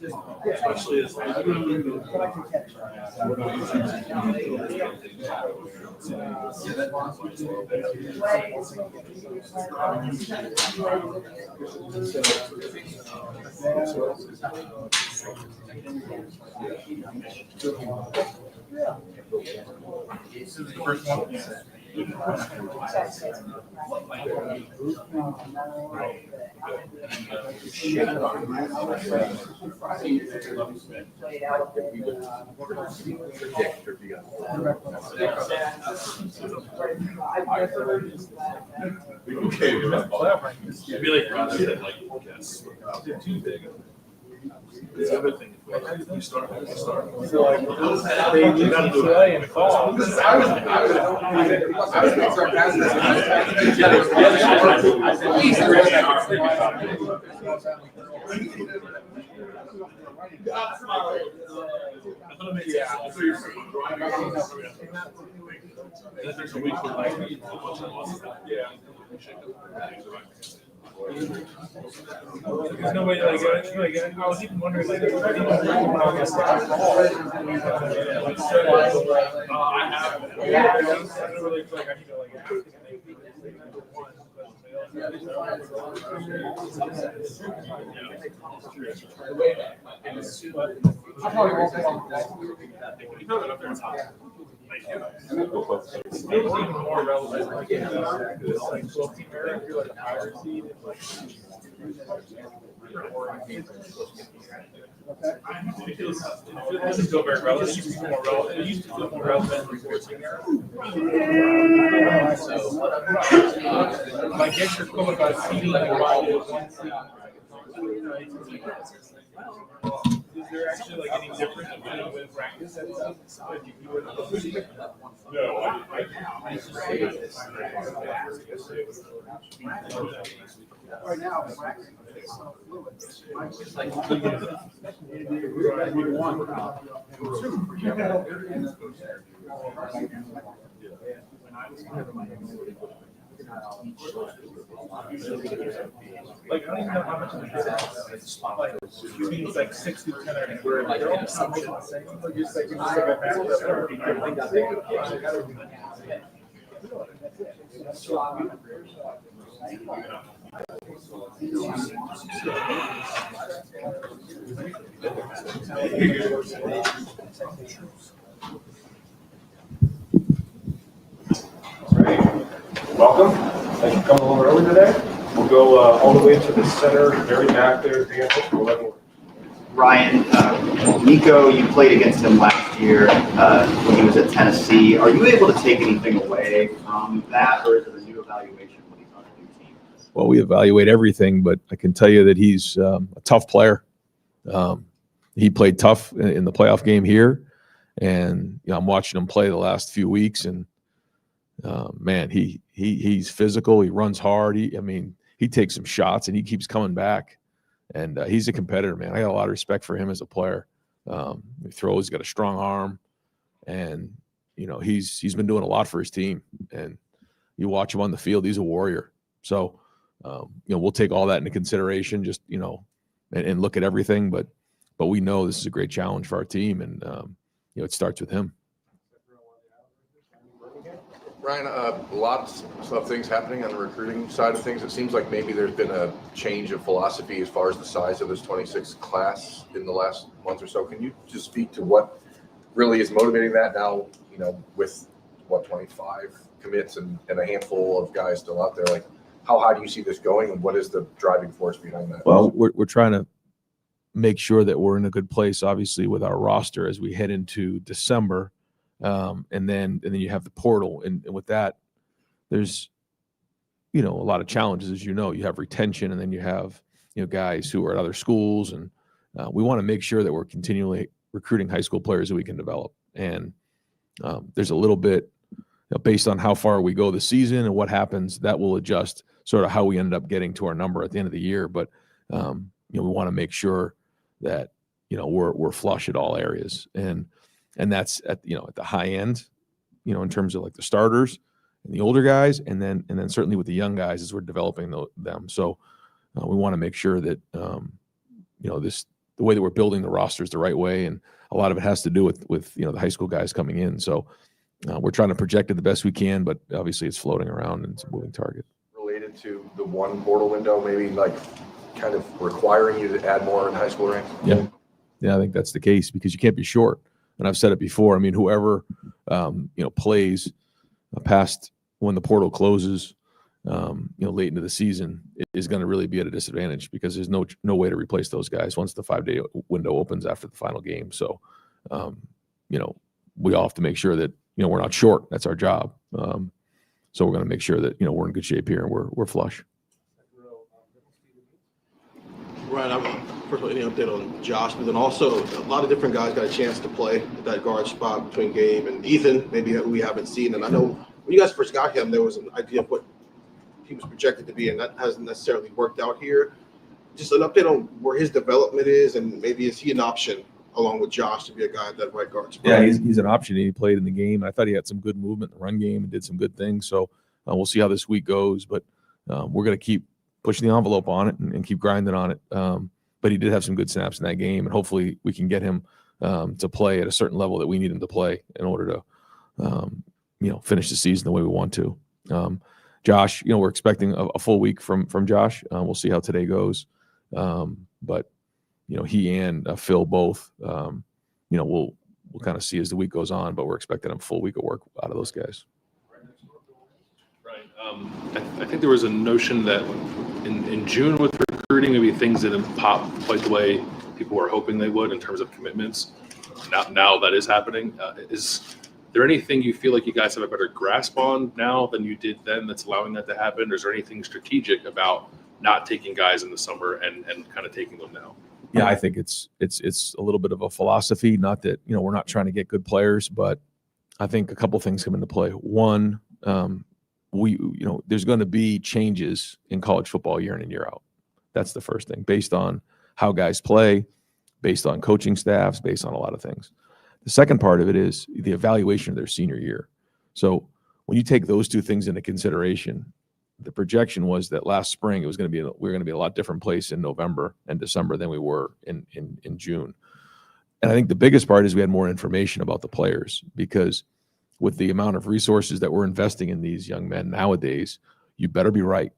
Especially as This is the first one. okay, it'd be like rather than like guess. Too big. The other thing, you start. So like, they leave UCLA in fall. I was being sarcastic. There's a week where like, There's no way, like, I was even wondering, like, I It's even more relevant, like, in this, like, 12-team era, if you're like a higher seed, it's like, it doesn't feel very relevant. It used to feel more relevant. It used to feel more relevant in the 14 era. Like, yes, you're cool about seeding like one seed. Is there actually like any difference between practice and stuff? If you were to no, Right now, practice is so fluid. like, I don't even know how much of it is. Like, it's like 60 to 10 and we're like, they're all something the same. Like, just like, a Welcome. Thanks for coming a little early today. We'll go all the way to the center, very back there. Ryan, Nico, you played against him last year when he was at Tennessee. Are you able to take anything away from that, or is it a new evaluation when he's on a new team? Well, we evaluate everything, but I can tell you that he's a tough player. He played tough in the playoff game here, and I'm watching him play the last few weeks, and man, he's physical. He runs hard. He takes some shots and he keeps coming back. And he's a competitor, man. I got a lot of respect for him as a player. He throws, he's got a strong arm, and he's been doing a lot for his team. And you watch him on the field, he's a warrior. So we'll take all that into consideration, just and look at everything. But we know this is a great challenge for our team, and it starts with him. Ryan, lots of things happening on the recruiting side of things. It seems like maybe there's been a change of philosophy as far as the size of this 26 class in the last month or so. Can you just speak to what really is motivating that now, with 25 commits and a handful of guys still out there? Like, how high do you see this going, and what is the driving force behind that? Well, we're trying to make sure that we're in a good place, obviously, with our roster as we head into December. And then you have the portal, and with that, there's a lot of challenges. As you have retention, and then you have guys who are at other schools, and we want to make sure that we're continually recruiting high school players that we can develop. And there's a little bit based on how far we go this season and what happens, that will adjust sort of how we end up getting to our number at the end of the year. But we want to make sure that we're flush at all areas, and that's at the high end, in terms of like the starters and the older guys, and then certainly with the young guys as we're developing them. So we want to make sure that the way that we're building the roster is the right way, and a lot of it has to do with the high school guys coming in. So we're trying to project it the best we can, but obviously it's floating around and it's a moving target. Related to the one portal window, maybe like kind of requiring you to add more in high school ranks? Yeah, I think that's the case because you can't be short. And I've said it before. I mean, whoever plays past when the portal closes, late into the season is going to really be at a disadvantage because there's no way to replace those guys once the 5-day window opens after the final game. So, we all have to make sure that we're not short. That's our job. So we're going to make sure that we're in good shape here and we're flush. Ryan, first of all, any update on Josh? But then also, a lot of different guys got a chance to play at that guard spot between Gabe and Ethan, maybe who we haven't seen. And I know when you guys first got him, there was an idea of what he was projected to be, and that hasn't necessarily worked out here. Just an update on where his development is, and maybe is he an option along with Josh to be a guy at that right guard spot? Yeah, he's an option. He played in the game. I thought he had some good movement in the run game and did some good things. So we'll see how this week goes, but we're going to keep pushing the envelope on it and keep grinding on it. But he did have some good snaps in that game, and hopefully we can get him to play at a certain level that we need him to play in order to, finish the season the way we want to. Josh, we're expecting a full week from Josh. We'll see how today goes. But he and Phil both, we'll kind of see as the week goes on, but we're expecting a full week of work out of those guys. Right. I think there was a notion that in June with recruiting, maybe things didn't pop quite the way people were hoping they would in terms of commitments. Now that is happening. Is there anything you feel like you guys have a better grasp on now than you did then that's allowing that to happen? Or is there anything strategic about not taking guys in the summer and kind of taking them now? Yeah, I think it's a little bit of a philosophy. Not that we're not trying to get good players, but I think a couple things come into play. One, there's going to be changes in college football year in and year out. That's the first thing, based on how guys play, based on coaching staffs, based on a lot of things. The second part of it is the evaluation of their senior year. So when you take those two things into consideration, the projection was that last spring we're going to be a lot different place in November and December than we were in June. And I think the biggest part is we had more information about the players, because with the amount of resources that we're investing in these young men nowadays, you better be right.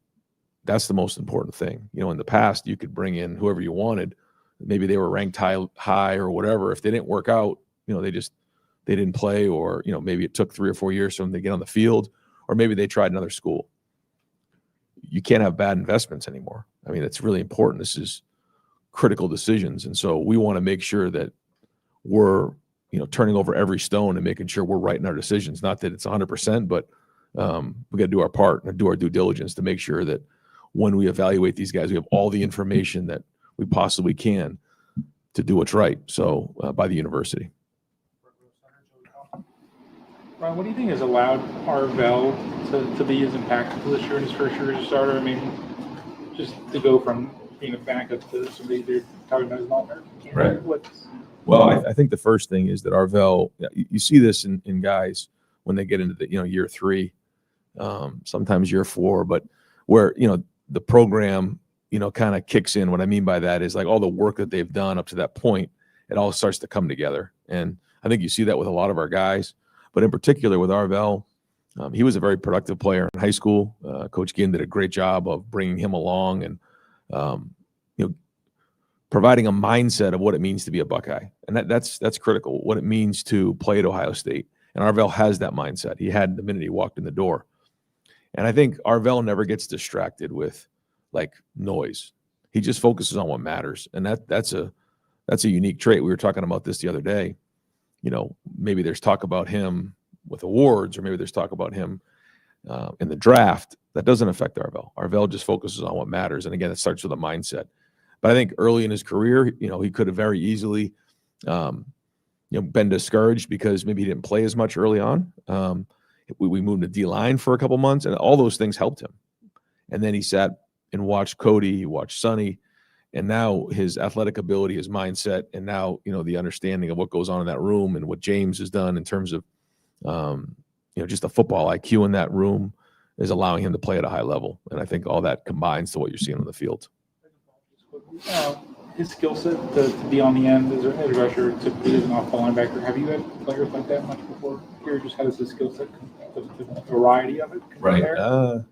That's the most important thing. In the past, you could bring in whoever you wanted. Maybe they were ranked high or whatever. If they didn't work out, they didn't play, or maybe it took 3 or 4 years for them to get on the field, or maybe they tried another school. You can't have bad investments anymore. I mean, it's really important. This is critical decisions, and so we want to make sure that we're turning over every stone and making sure we're right in our decisions. Not that it's 100%, but we got to do our part and do our due diligence to make sure that when we evaluate these guys, we have all the information that we possibly can to do what's right. So by the university. Ron, what do you think has allowed Arvell to be as impactful this year in his first year as a starter? I mean, just to go from being a backup to somebody they're talking about as an all-American. Right. Well, I think the first thing is that Arvell, you see this in guys when they get into the year 3, sometimes year 4, but where the program kind of kicks in. What I mean by that is like all the work that they've done up to that point, it all starts to come together. And I think you see that with a lot of our guys. But in particular with Arvell, he was a very productive player in high school. Coach Ginn did a great job of bringing him along and, providing a mindset of what it means to be a Buckeye. And that's critical, what it means to play at Ohio State. And Arvell has that mindset. He had the minute he walked in the door. And I think Arvell never gets distracted with like noise. He just focuses on what matters. And that's a unique trait. We were talking about this the other day. Maybe there's talk about him with awards, or maybe there's talk about him in the draft. That doesn't affect Arvell. Arvell just focuses on what matters. And again, it starts with a mindset. But I think early in his career, he could have very easily, been discouraged because maybe he didn't play as much early on. We moved to D-line for a couple months, and all those things helped him. And then he sat and watched Cody, he watched Sonny, and now his athletic ability, his mindset, and now, the understanding of what goes on in that room and what James has done in terms of, just the football IQ in that room is allowing him to play at a high level. And I think all that combines to what you're seeing on the field. his skill set to be on the end as a rusher, to be as an off-ball linebacker. Have you had players like that much before? Here, just how does his skill set, the variety of it compare? I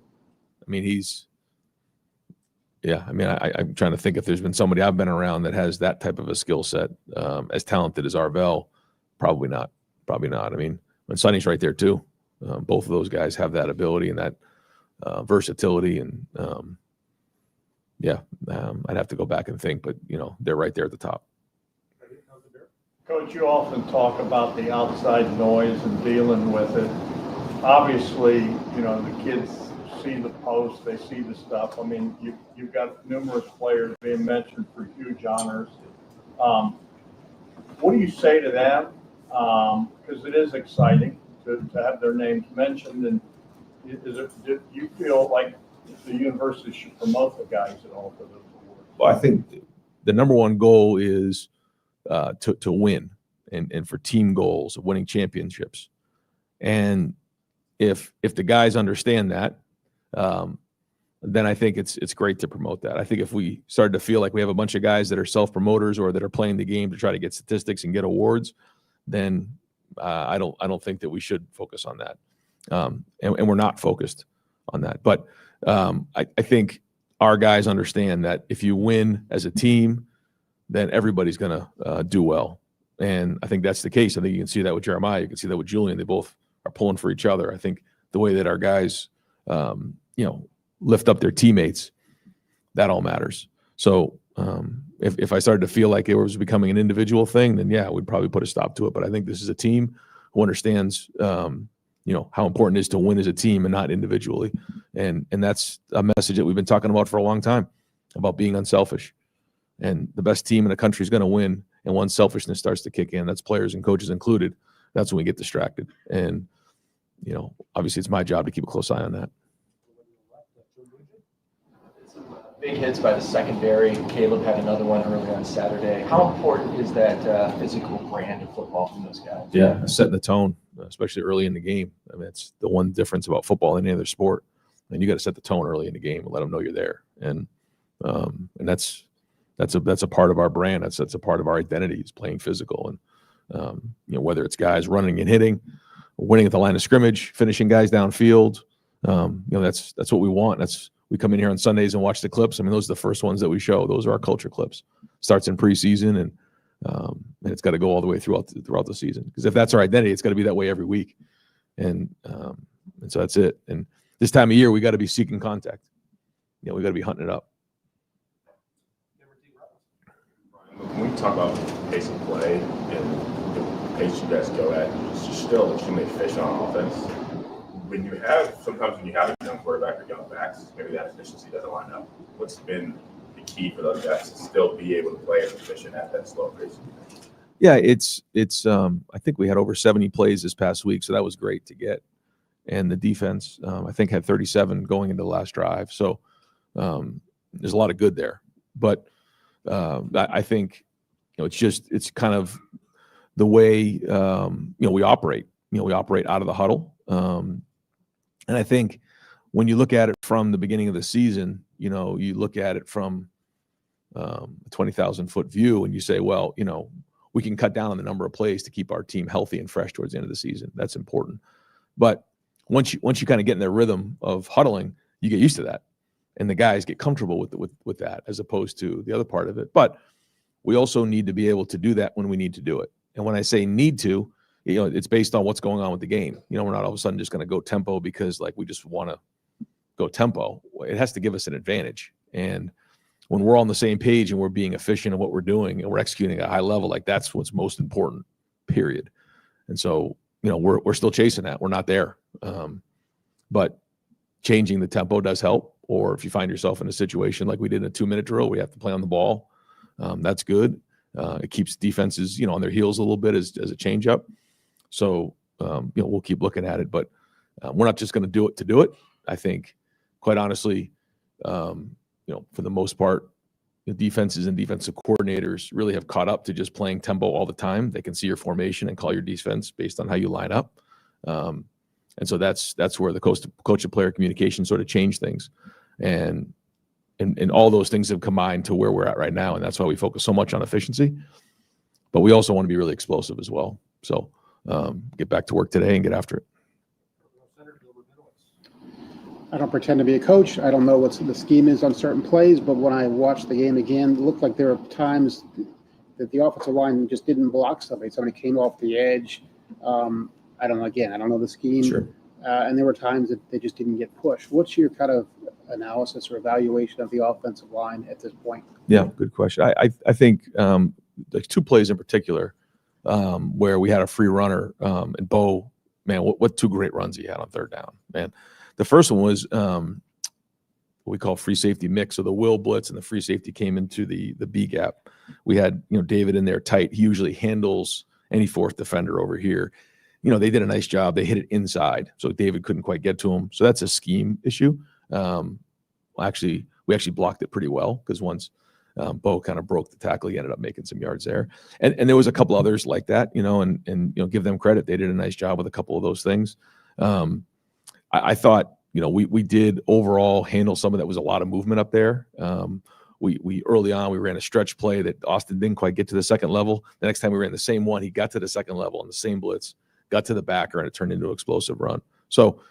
mean, I'm trying to think if there's been somebody I've been around that has that type of a skill set, as talented as Arvell. Probably not. I mean, when Sonny's right there too, both of those guys have that ability and that versatility, and I'd have to go back and think, but they're right there at the top. Coach, you often talk about the outside noise and dealing with it. Obviously, the kids see the post, they see the stuff. I mean, you've got numerous players being mentioned for huge honors. What do you say to them? Because it is exciting to have their names mentioned. And do you feel like the university should promote the guys at all for those awards? Well, I think the number one goal is to win and for team goals of winning championships. And if the guys understand that, then I think it's great to promote that. I think if we started to feel like we have a bunch of guys that are self-promoters or that are playing the game to try to get statistics and get awards, then I don't think that we should focus on that. And we're not focused on that. But I think our guys understand that if you win as a team, then everybody's going to do well. And I think that's the case. I think you can see that with Jeremiah. You can see that with Julian. They both are pulling for each other. I think the way that our guys, lift up their teammates, that all matters. So if I started to feel like it was becoming an individual thing, then we'd probably put a stop to it. But I think this is a team who understands, how important it is to win as a team and not individually. And that's a message that we've been talking about for a long time, about being unselfish. And the best team in the country is going to win. And once selfishness starts to kick in, that's players and coaches included, that's when we get distracted. And, obviously it's my job to keep a close eye on that. Big hits by the secondary. Caleb had another one early on Saturday. How important is that physical brand of football from those guys? Yeah, setting the tone, especially early in the game. I mean, it's the one difference about football than any other sport. And you got to set the tone early in the game and let them know you're there. And that's a part of our brand. That's a part of our identity, is playing physical. And whether it's guys running and hitting, winning at the line of scrimmage, finishing guys downfield, that's what we want. We come in here on Sundays and watch the clips. I mean, those are the first ones that we show. Those are our culture clips. Starts in preseason, and it's got to go all the way throughout the season. Because if that's our identity, it's got to be that way every week. And so that's it. And this time of year, we got to be seeking contact. We got to be hunting it up. When we talk about pace of play and the pace you guys go at, you're still extremely efficient on offense. Sometimes when you have a young quarterback or young backs, maybe that efficiency doesn't line up. What's been the key for those guys to still be able to play as efficient at that slow pace? Yeah, it's I think we had over 70 plays this past week, so that was great to get. And the defense, I think, had 37 going into the last drive. So there's a lot of good there. But I think it's kind of the way we operate. We operate out of the huddle. And I think when you look at it from the beginning of the season, you look at it from a 20,000-foot view, and you say, well, we can cut down on the number of plays to keep our team healthy and fresh towards the end of the season. That's important. But once you kind of get in their rhythm of huddling, you get used to that, and the guys get comfortable with that, as opposed to the other part of it. But we also need to be able to do that when we need to do it. And when I say need to, it's based on what's going on with the game. We're not all of a sudden just going to go tempo because we just want to go tempo. It has to give us an advantage. And when we're on the same page and we're being efficient in what we're doing and we're executing at a high level, that's what's most important, period. And so, we're still chasing that. We're not there. But changing the tempo does help. Or if you find yourself in a situation like we did in a 2-minute drill, we have to play on the ball. That's good. It keeps defenses, on their heels a little bit as a change up. So, we'll keep looking at it, but we're not just going to do it to do it. I think, quite honestly, for the most part, the defenses and defensive coordinators really have caught up to just playing tempo all the time. They can see your formation and call your defense based on how you line up. And so that's where the coach to player communication sort of changed things. And, and all those things have combined to where we're at right now, and that's why we focus so much on efficiency. But we also want to be really explosive as well. So get back to work today and get after it. I don't pretend to be a coach. I don't know what the scheme is on certain plays, but when I watched the game again, it looked like there were times that the offensive line just didn't block somebody. Somebody came off the edge. I don't know. Again, I don't know the scheme. Sure. And there were times that they just didn't get pushed. What's your kind of analysis or evaluation of the offensive line at this point? Yeah, good question. I think like 2 plays in particular where we had a free runner and Bo, man, what 2 great runs he had on third down, man. The first one was what we call free safety mix. So the will blitz and the free safety came into the B gap. We had, David in there tight. He usually handles any fourth defender over here. They did a nice job. They hit it inside, so David couldn't quite get to him. So that's a scheme issue. We actually blocked it pretty well because once Bo kind of broke the tackle, he ended up making some yards there. And there was a couple others like that, and give them credit. They did a nice job with a couple of those things. I thought, we did overall handle some of that. Was a lot of movement up there. We early on, we ran a stretch play that Austin didn't quite get to the second level. The next time we ran the same one, he got to the second level on the same blitz, got to the backer, and it turned into an explosive run. So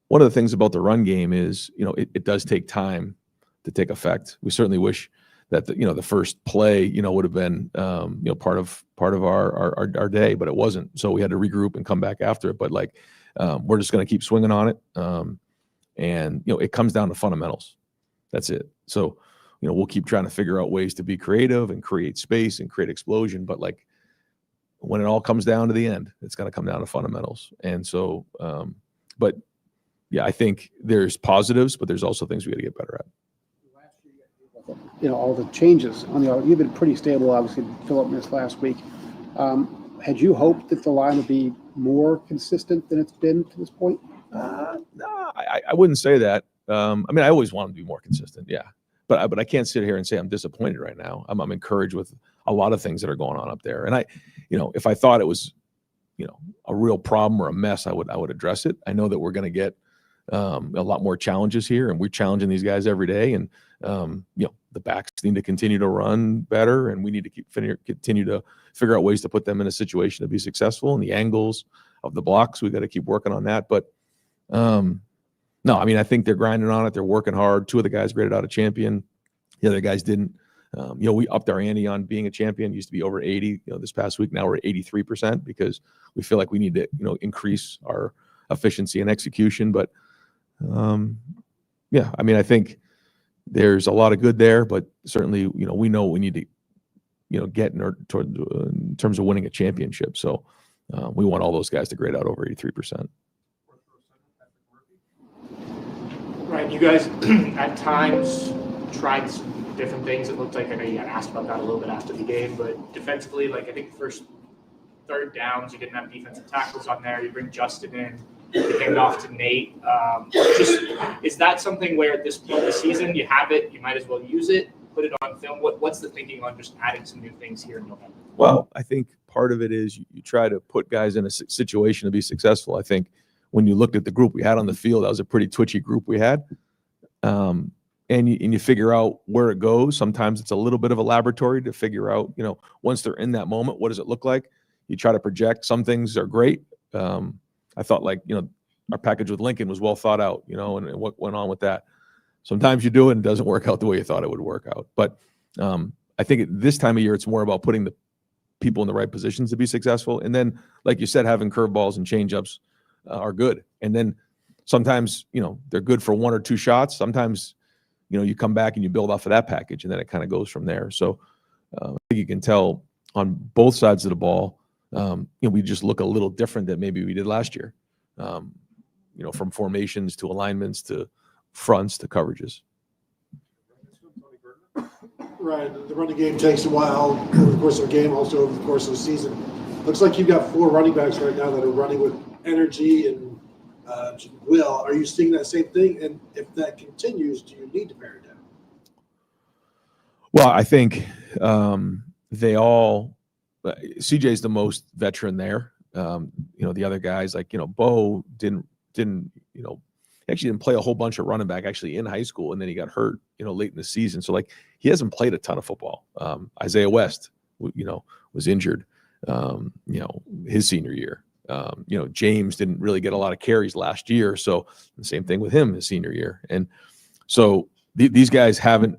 one of the things about the run game is, it does take time to take effect. We certainly wish that the first play, would have been, part of our day, but it wasn't. So we had to regroup and come back after it. But we're just going to keep swinging on it. And it comes down to fundamentals. That's it. So, we'll keep trying to figure out ways to be creative and create space and create explosion. But when it all comes down to the end, it's going to come down to fundamentals. And so, but yeah, I think there's positives, but there's also things we got to get better at. All the changes on you've been pretty stable. Obviously, Philip missed last week. Had you hoped that the line would be more consistent than it's been to this point? No, I wouldn't say that. I always want them to be more consistent. Yeah. But I can't sit here and say I'm disappointed right now. I'm encouraged with a lot of things that are going on up there. And if I thought it was, a real problem or a mess, I would address it. I know that we're going to get a lot more challenges here, and we're challenging these guys every day. And the backs need to continue to run better, and we need to continue to figure out ways to put them in a situation to be successful. And the angles of the blocks, we got to keep working on that. But no, I think they're grinding on it. They're working hard. 2 of the guys graded out a champion. The other guys didn't. We upped our ante on being a champion. It used to be over 80. This past week, now we're at 83% because we feel like we need to, increase our efficiency and execution. But yeah, I think there's a lot of good there. But certainly, we know what we need to, get in terms of winning a championship. So we want all those guys to grade out over 83%. Right, you guys at times tried some different things. It looked like, I know you got asked about that a little bit after the game, but defensively, I think the first third downs, you didn't have defensive tackles on there. You bring Justin in, you hand off to Nate. Is that something where at this point of the season you have it, you might as well use it, put it on film? What's the thinking on just adding some new things here in November? Well, I think part of it is you try to put guys in a situation to be successful. I think when you looked at the group we had on the field, that was a pretty twitchy group we had. And you figure out where it goes. Sometimes it's a little bit of a laboratory to figure out, once they're in that moment, what does it look like? You try to project. Some things are great. I thought our package with Lincoln was well thought out, and what went on with that. Sometimes you do it and it doesn't work out the way you thought it would work out. But I think at this time of year, it's more about putting the people in the right positions to be successful. And then, like you said, having curveballs and changeups are good. And then sometimes, they're good for 1 or 2 shots. Sometimes, you come back and you build off of that package, and then it kind of goes from there. So I think you can tell on both sides of the ball, we just look a little different than maybe we did last year. From formations to alignments to fronts to coverages. Right. The running game takes a while over the course of a game, also over the course of the season. Looks like you've got 4 running backs right now that are running with energy and will. Are you seeing that same thing? And if that continues, do you need to pare it down? Well, I think they all CJ's the most veteran there. The other guys like, Bo didn't, actually didn't play a whole bunch of running back actually in high school, and then he got hurt, late in the season. So like he hasn't played a ton of football. Isaiah West, was injured, his senior year. James didn't really get a lot of carries last year. So the same thing with him his senior year. And so these guys haven't,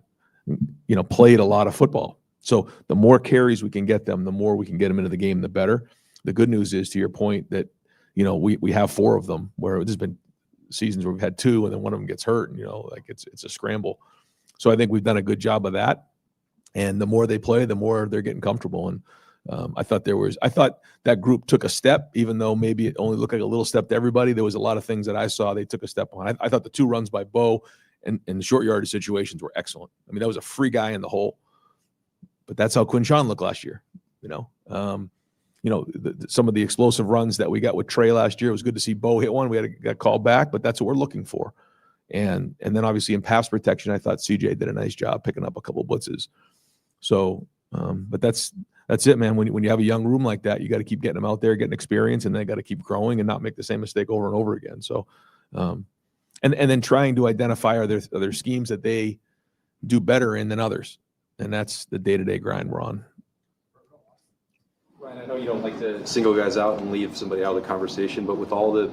played a lot of football. So the more carries we can get them, the more we can get them into the game, the better. The good news is, to your point, that, we have 4 of them, where there's been seasons where we've had 2 and then one of them gets hurt, and, like it's a scramble. So I think we've done a good job of that. And the more they play, the more they're getting comfortable. And I thought that group took a step, even though maybe it only looked like a little step to everybody. There was a lot of things that I saw they took a step on. I thought the 2 runs by Bo and the short yardage situations were excellent. I mean, that was a free guy in the hole, but that's how Quinshawn looked last year. Some of the explosive runs that we got with Trey last year, it was good to see Bo hit one. We got called back, but that's what we're looking for. And then obviously in pass protection, I thought CJ did a nice job picking up a couple blitzes. So, but that's it, man. When you have a young room like that, you got to keep getting them out there, getting experience, and they got to keep growing and not make the same mistake over and over again. So, and then trying to identify are there schemes that they do better in than others, and that's the day-to-day grind we're on. Ryan, I know you don't like to single guys out and leave somebody out of the conversation, but with all the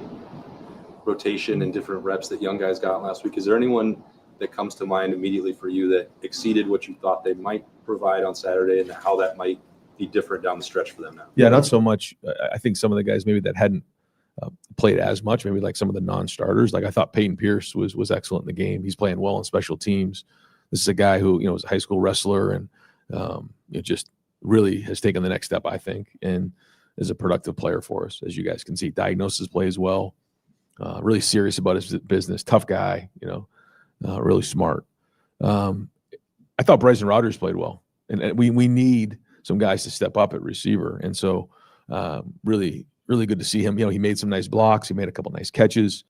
rotation and different reps that young guys got last week, is there anyone that comes to mind immediately for you that exceeded what you thought they might provide on Saturday, and how that might be different down the stretch for them now? Yeah, not so much. I think some of the guys maybe that hadn't played as much, maybe like some of the non-starters. Like I thought Peyton Pierce was excellent in the game. He's playing well on special teams. This is a guy who was a high school wrestler and just really has taken the next step, I think, and is a productive player for us. As you guys can see, diagnosis plays well, really serious about his business, tough guy, really smart. I thought Bryson Rodgers played well, and we need some guys to step up at receiver. And so really good to see him. He made some nice blocks. He made a couple nice catches.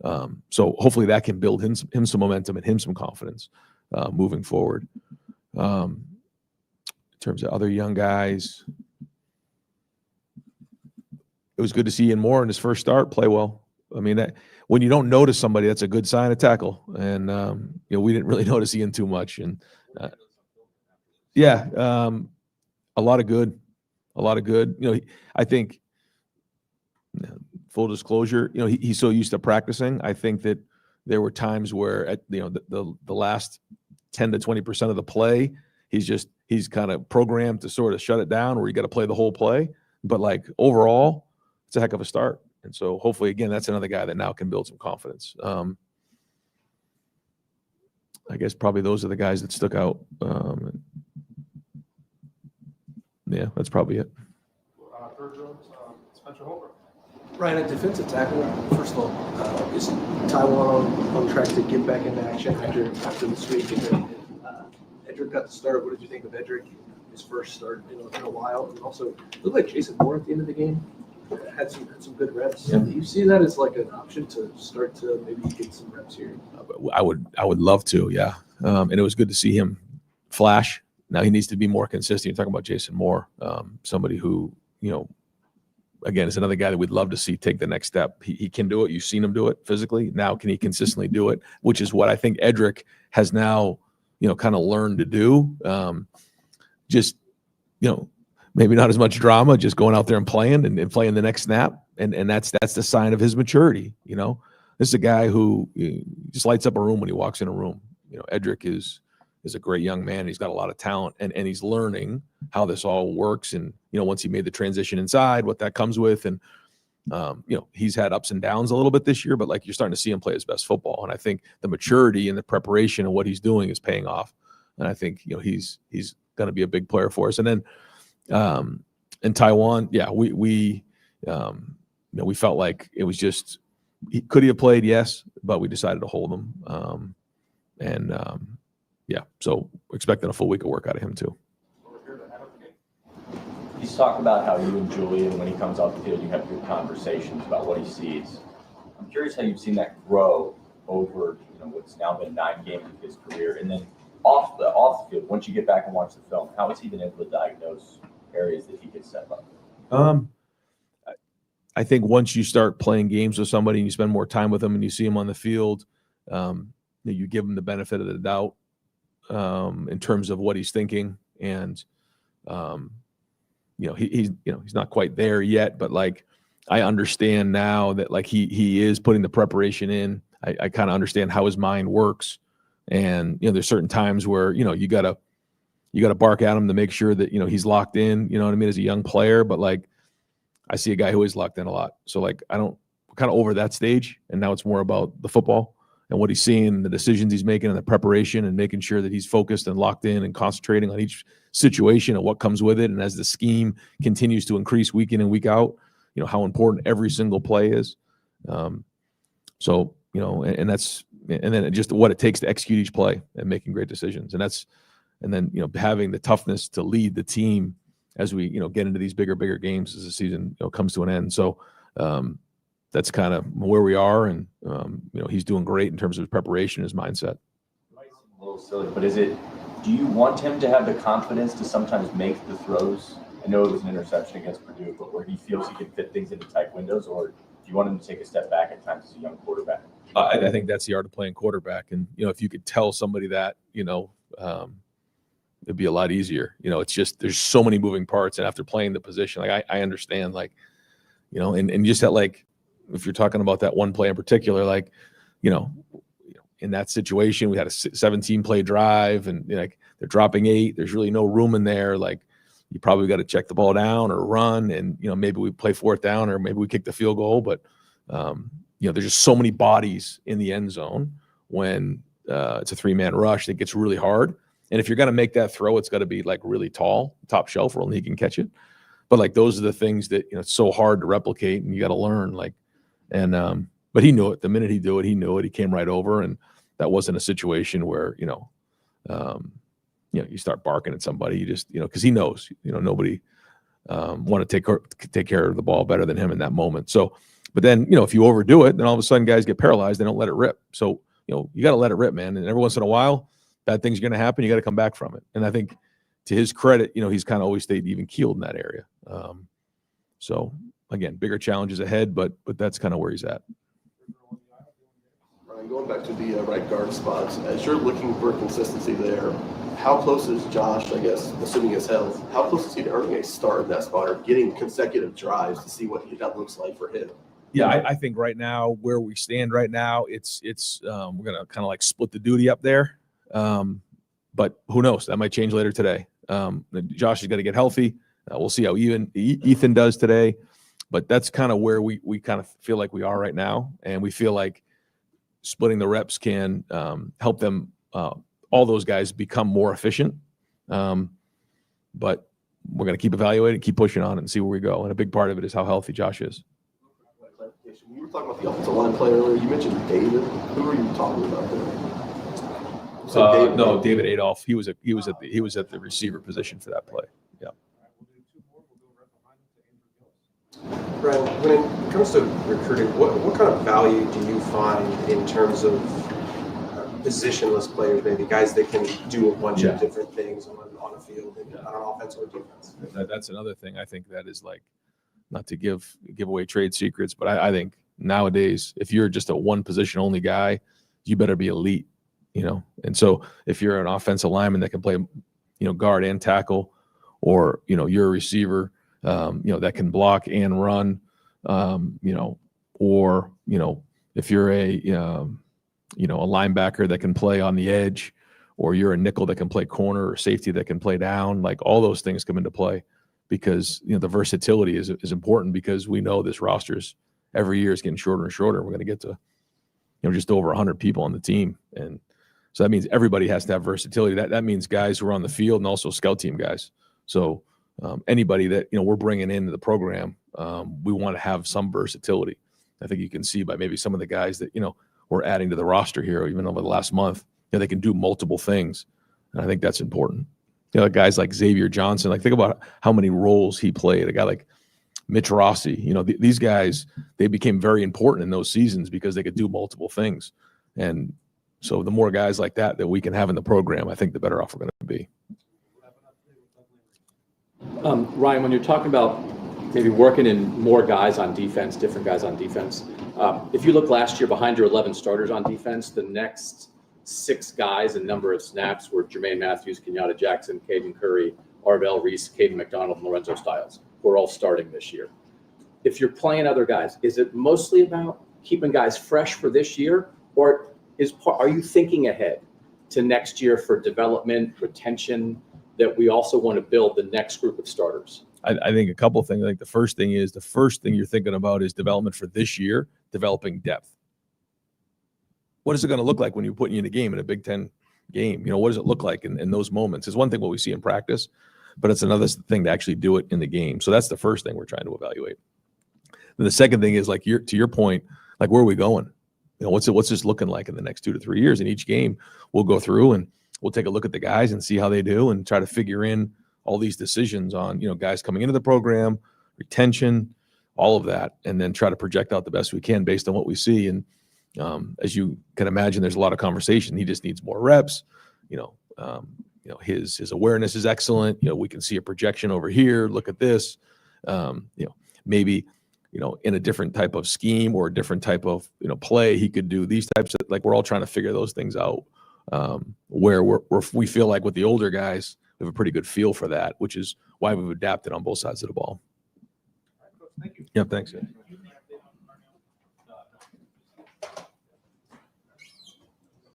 So hopefully that can build him some momentum and him some confidence moving forward. In terms of other young guys, it was good to see Ian Moore in his first start play well. I mean, when you don't notice somebody, that's a good sign of tackle. And we didn't really notice Ian too much. And a lot of good. I think, full disclosure, he's so used to practicing. I think that there were times where at the last 10 to 20% of the play, he's kind of programmed to sort of shut it down, where you got to play the whole play. But like overall, it's a heck of a start. And so hopefully, again, that's another guy that now can build some confidence. I guess probably those are the guys that stuck out. Yeah, that's probably it. Ryan, at defensive tackle, first of all, is Taiwan on track to get back into action after this week? And then Edric got the start. What did you think of Edric, his first start in a while? And also, it looked like Jason Moore at the end of the game had some good reps. Yeah. Do you see that as like an option to start to maybe get some reps here? I would love to, yeah. And it was good to see him flash. Now he needs to be more consistent. You're talking about Jason Moore, somebody who, again, is another guy that we'd love to see take the next step. He can do it. You've seen him do it physically. Now can he consistently do it, which is what I think Edric has now, kind of learned to do. Maybe not as much drama, just going out there and playing and playing the next snap. And that's the sign of his maturity. This is a guy who just lights up a room when he walks in a room. Edric is a great young man. He's got a lot of talent, and he's learning how this all works. And, once he made the transition inside, what that comes with. And, he's had ups and downs a little bit this year, but like you're starting to see him play his best football. And I think the maturity and the preparation and what he's doing is paying off. And I think, he's going to be a big player for us. And then in Taiwan, yeah, we felt like it was just, could he have played? Yes, but we decided to hold him. Yeah, so expecting a full week of work out of him too. He's talked about how you and Julian, when he comes off the field, you have good conversations about what he sees. I'm curious how you've seen that grow over, what's now been 9 games of his career, and then off the field. Once you get back and watch the film, how has he been able to diagnose areas that he could step up? I think once you start playing games with somebody and you spend more time with them and you see them on the field, you give them the benefit of the doubt in terms of what he's thinking. And, he's not quite there yet, but like, I understand now that like he is putting the preparation in. I kind of understand how his mind works. And, there's certain times where, you gotta bark at him to make sure that, he's locked in, you know what I mean, as a young player. But like, I see a guy who is locked in a lot. So like, we're kind of over that stage. And now it's more about the football and what he's seeing, the decisions he's making and the preparation and making sure that he's focused and locked in and concentrating on each situation and what comes with it. And as the scheme continues to increase week in and week out, how important every single play is. And then just what it takes to execute each play and making great decisions. And then having the toughness to lead the team as we, get into these bigger games as the season comes to an end. So that's kind of where we are. And, he's doing great in terms of his preparation, his mindset. It might seem a little silly, but do you want him to have the confidence to sometimes make the throws? I know it was an interception against Purdue, but where he feels he can fit things into tight windows, or do you want him to take a step back at times as a young quarterback? I think that's the art of playing quarterback. And, if you could tell somebody that, it'd be a lot easier. It's just, there's so many moving parts. And after playing the position, like I understand, like, and just that, like, if you're talking about that one play in particular, like, in that situation, we had a 17-play drive and like they're dropping 8. There's really no room in there. Like, you probably got to check the ball down or run. And, maybe we play 4th down or maybe we kick the field goal. But, there's just so many bodies in the end zone when it's a 3-man rush. It gets really hard. And if you're going to make that throw, it's got to be like really tall, top shelf, where only he can catch it. But like, those are the things that, it's so hard to replicate and you got to learn. Like, and, but he knew it. The minute he knew it, he came right over. And that wasn't a situation where, you start barking at somebody, you just, because he knows, nobody want to take care of the ball better than him in that moment. So, but then, if you overdo it, then all of a sudden guys get paralyzed. They don't let it rip. So, you got to let it rip, man. And every once in a while, bad things are going to happen. You got to come back from it. And I think to his credit, he's kind of always stayed even keeled in that area. So again, bigger challenges ahead, but that's kind of where he's at. Ryan, going back to the right guard spots, as you're looking for consistency there, how close is Josh, I guess, assuming his health, how close is he to earning a start in that spot or getting consecutive drives to see what that looks like for him? Yeah, I think right now, where we stand right now, it's we're going to kind of like split the duty up there. But who knows? That might change later today. Josh has got to get healthy. We'll see how Ethan does today. But that's kind of where we kind of feel like we are right now. And we feel like splitting the reps can help them, all those guys, become more efficient. But we're going to keep evaluating, keep pushing on it and see where we go. And a big part of it is how healthy Josh is. You were talking about the offensive line play earlier. You mentioned David. Who are you talking about there? No, David Adolph. He was at the receiver position for that play. Yeah. Brian, when it comes to recruiting, what kind of value do you find in terms of positionless players, maybe guys that can do a bunch of different things on a field, on offense or defense? That's another thing. I think that is like, not to give away trade secrets, but I think nowadays, if you're just a one position only guy, you better be elite, And so if you're an offensive lineman that can play, guard and tackle, or, you're a receiver, that can block and run, or, if you're a linebacker that can play on the edge, or you're a nickel that can play corner, or safety that can play down, like all those things come into play. Because the versatility is important, because we know this roster is every year is getting shorter and shorter. We're going to get to just over 100 people on the team, and so that means everybody has to have versatility. That means guys who are on the field and also scout team guys. So anybody that we're bringing into the program, we want to have some versatility. I think you can see by maybe some of the guys that we're adding to the roster here, even over the last month, they can do multiple things, and I think that's important. Guys like Xavier Johnson, like think about how many roles he played. A guy like Mitch Rossi, these guys, they became very important in those seasons because they could do multiple things. And so the more guys like that we can have in the program, I think the better off we're going to be. Ryan, when you're talking about maybe working in more guys on defense, different guys on defense. If you look last year behind your 11 starters on defense, the next 6 guys in number of snaps were Jermaine Matthews, Kenyatta Jackson, Caden Curry, Arvell Reese, Caden McDonald, and Lorenzo Styles, who are all starting this year. If you're playing other guys, is it mostly about keeping guys fresh for this year, or are you thinking ahead to next year for development, retention, that we also want to build the next group of starters? I think a couple of things. Like the first thing you're thinking about is development for this year, developing depth. What is it going to look like when you're putting you in a game, in a Big Ten game? What does it look like in those moments? It's one thing what we see in practice, but it's another thing to actually do it in the game. So that's the first thing we're trying to evaluate. And the second thing is, like, to your point, like, where are we going? What's this looking like in the next 2 to 3 years? In each game, we'll go through and we'll take a look at the guys and see how they do and try to figure in all these decisions on, guys coming into the program, retention, all of that, and then try to project out the best we can based on what we see. And as you can imagine, there's a lot of conversation. He just needs more reps. His awareness is excellent. We can see a projection over here. Look at this. Maybe in a different type of scheme or a different type of play, he could do these types of, like, we're all trying to figure those things out. Where we feel like with the older guys, we have a pretty good feel for that, which is why we've adapted on both sides of the ball. Thank you. Yeah, thanks.